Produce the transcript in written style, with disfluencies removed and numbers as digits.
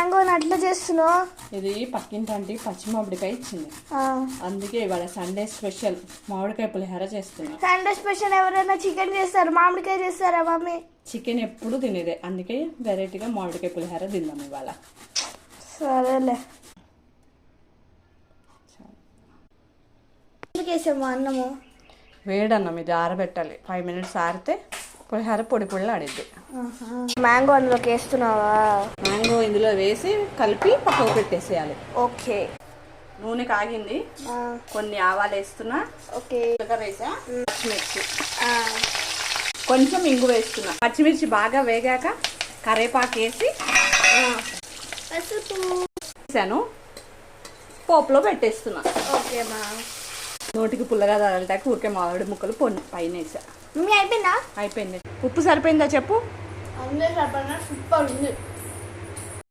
మ్యాంగోని అట్లా చేస్తున్నావు? ఇది పక్కింటి పచ్చి మామిడికాయ ఇచ్చింది, అందుకే ఇవాళ సండే స్పెషల్ మామిడికాయ పులిహోర చేస్తున్నా. సండే స్పెషల్ ఎవరైనా చికెన్ చేస్తారు, మామిడికాయ చేస్తారా మమ్మీ? చికెన్ ఎప్పుడు తినేదే, అందుకే వెరైటీగా మామిడికాయ పులిహోర తిందాం ఇవాళ. సరేలే. వేసాము అన్నము, వేడన్నం ఇది ఆరబెట్టాలి. 5 minutes ఆరితే పులిహోర పొడి పొడిలో ఆడిద్ది. మ్యాంగో అందులోకి వేస్తున్నావా? మ్యాంగో ఇందులో వేసి కలిపి పక్కకు పెట్టేసేయాలి. ఓకే. నూనె కాగింది, కొన్ని ఆవాలు వేస్తున్నా. ఓకే. వేసా పచ్చిమిర్చి, కొంచెం ఇంగు వేస్తున్నా. పచ్చిమిర్చి బాగా వేగాక కరేపాకు వేసి వేసాను, పోపులో పెట్టేస్తున్నా. ఓకే మా. నోటికి పుల్లగా తగలటాక ఊరికే మామిడి ముక్కలు పైన వేసా. అయిపోయిందా? అయిపోయింది. ఉప్పు సరిపోయిందా చెప్పు. సూపర్ ఉంది.